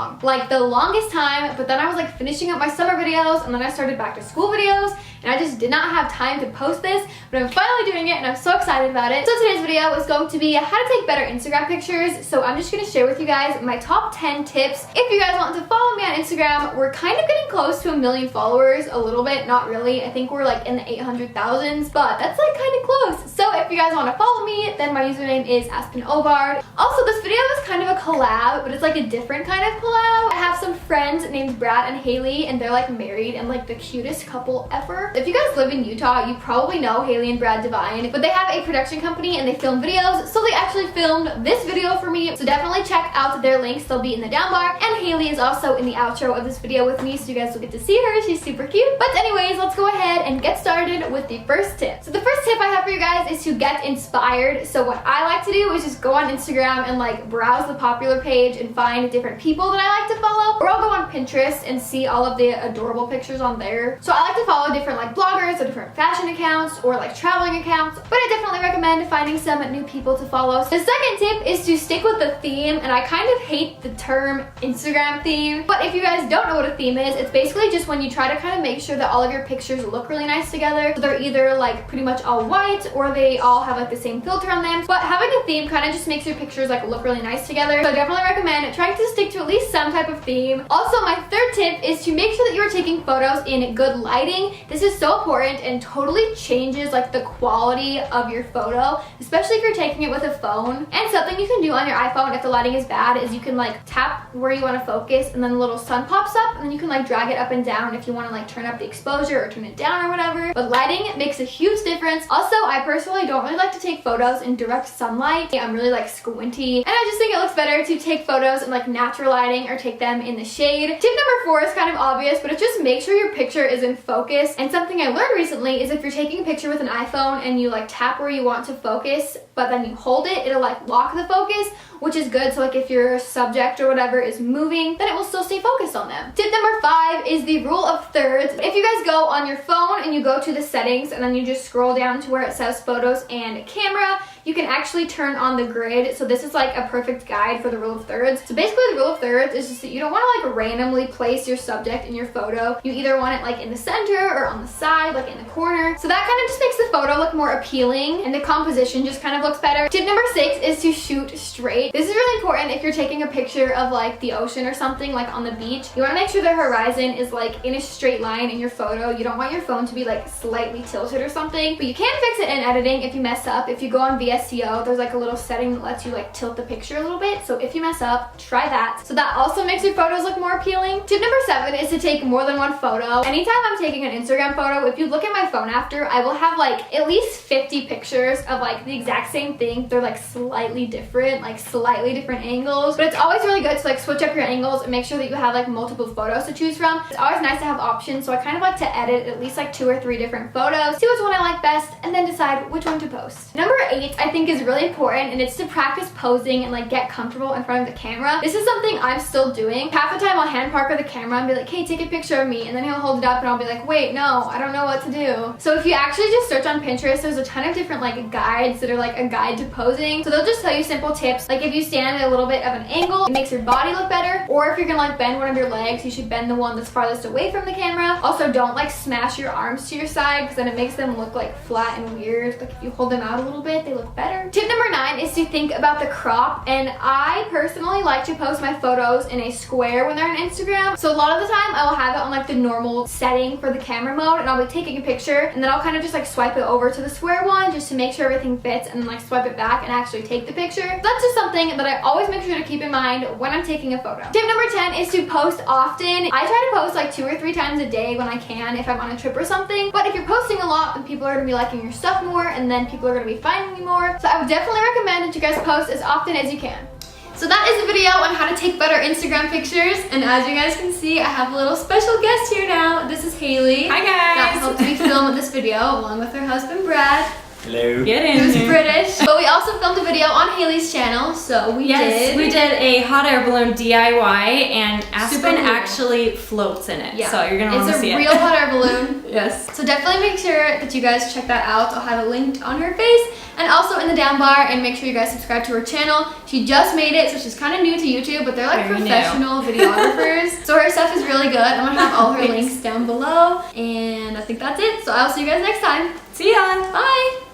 long, like the longest time. But then I was like finishing up my summer videos, and then I started back to school videos, and I just did not have time to post this, but I'm finally doing it and I'm so excited about it. So today's video is going to be how to take better Instagram pictures. So I'm just gonna share with you guys my top 10 tips. If you guys want to follow me on Instagram, we're kind of getting close to 1 million followers, a little bit, not really. I think we're like in the 800,000s, but that's like kind of close. So if you guys want to follow me, then my username is Aspyn Ovard. Also, this video is kind of a collab, but it's like a different kind of collab. I have some friends named Brad and Haley, and they're like married and like the cutest couple ever. If you guys live in Utah, you probably know Haley and Brad Divine, but they have a production company and they film videos, so they actually filmed this video for me. So definitely check out their links, they'll be in the down bar. And Haley is also in the outro of this video with me, so you guys will get to see her. She's super cute. But anyways, let's go ahead and get started with the first tip. So the first tip I have for you guys is to get inspired. So what I like to do is just go on Instagram and like browse the popular page and find different people that I like to follow, or I'll go on Pinterest and see all of the adorable pictures on there. So I like to follow different like bloggers or different fashion accounts or like traveling accounts, but I definitely recommend finding some new people to follow. The second tip is to stick with the theme, and I kind of hate the term Instagram theme, but if you guys don't know what a theme is, it's basically just when you try to kind of make sure that all of your pictures look really nice together. So they're either like pretty much all white or they all have like the same filter on them, but having a theme kind of just makes your pictures like look really nice together. So I definitely recommend trying to stick to at least some type of theme. Also, my third tip is to make sure that you are taking photos in good lighting. This is so important and totally changes like the quality of your photo, especially if you're taking it with a phone. And something you can do on your iPhone if the lighting is bad is you can like tap where you want to focus, and then the little sun pops up, and then you can like drag it up and down if you want to like turn up the exposure or turn it down or whatever. But lighting makes a huge difference. Also, I personally don't really like to take photos in direct sunlight. I'm really like squinty, and I just think it looks better to take photos in like natural lighting or take them in the shade. Tip number 4 is kind of obvious, but it's just make sure your picture is in focus. And something I learned recently is if you're taking a picture with an iPhone and you like tap where you want to focus, but then you hold it, it'll like lock the focus, which is good. So like if your subject or whatever is moving, then it will still stay focused on them. Tip number 5 is the rule of thirds. If you guys go on your phone and you go to the settings and then you just scroll down to where it says photos and camera, you can actually turn on the grid. So this is like a perfect guide for the rule of thirds. So basically the rule of thirds is just that you don't want to like randomly place your subject in your photo. You either want it like in the center or on the side, like in the corner. So that kind of just makes the photo look more appealing and the composition just kind of looks better. Tip number 6 is to shoot straight. This is really important if you're taking a picture of like the ocean or something, like on the beach. You want to make sure the horizon is like in a straight line in your photo. You don't want your phone to be like slightly tilted or something, but you can fix it in editing if you mess up. If you go on VSCO, there's like a little setting that lets you like tilt the picture a little bit. So if you mess up, try that. So that also makes your photos look more appealing. Tip number 7 is to take more than one photo. Anytime I'm taking an Instagram photo, if you look at my phone after, I will have like at least 50 pictures of like the exact same thing. They're like slightly different, like slightly different angles, but it's always really good to like switch up your angles and make sure that you have like multiple photos to choose from. It's always nice to have options, so I kind of like to edit at least like 2 or 3 different photos, see which one I like best, and then decide which one to post. Number 8 I think is really important, and it's to practice posing and like get comfortable in front of the camera. This is something I'm still doing. Half the time I'll hand Parker the camera and be like, hey, take a picture of me, and then he'll hold it up and I'll be like, wait, no, I don't know what to do. So if you actually just search on Pinterest, there's a ton of different like guides that are like a guide to posing. So they'll just tell you simple tips, like if you stand at a little bit of an angle, it makes your body look better, or if you're gonna like bend one of your legs, you should bend the one that's farthest away from the camera. Also, don't like smash your arms to your side, because then it makes them look like flat and weird. Like if you hold them out a little bit, they look better. Tip number 9 is to think about the crop, and I personally like to post my photos in a square when they're on Instagram. So a lot of the time I will have it on like the normal setting for the camera mode, and I'll be taking a picture and then I'll kind of just like swipe it over to the square one just to make sure everything fits, and then like swipe it back and actually take the picture. So that's just something that I always make sure to keep in mind when I'm taking a photo. Tip number 10 is to post often. I try to post like 2 or 3 times a day when I can if I'm on a trip or something, but if you're posting a lot, then people are going to be liking your stuff more, and then people are going to be finding you more. So I would definitely recommend that you guys post as often as you can. So that is the video on how to take better Instagram pictures, and as you guys can see, I have a little special guest here now. This is Haley. Hi guys! That helped me film this video along with her husband Brad. Hello. Get in He was here. British. But we also filmed a video on Haley's channel, so we did. We did a hot air balloon DIY, and Aspyn cool. actually floats in it. Yeah. So you're gonna want to see it. It's a real hot air balloon. Yes. So definitely make sure that you guys check that out. I'll have it linked on her face and also in the down bar, and make sure you guys subscribe to her channel. She just made it, so she's kind of new to YouTube, but they're like Very professional videographers. So her stuff is really good. I'm gonna have all her links down below, and I think that's it. So I'll see you guys next time. See ya. Bye.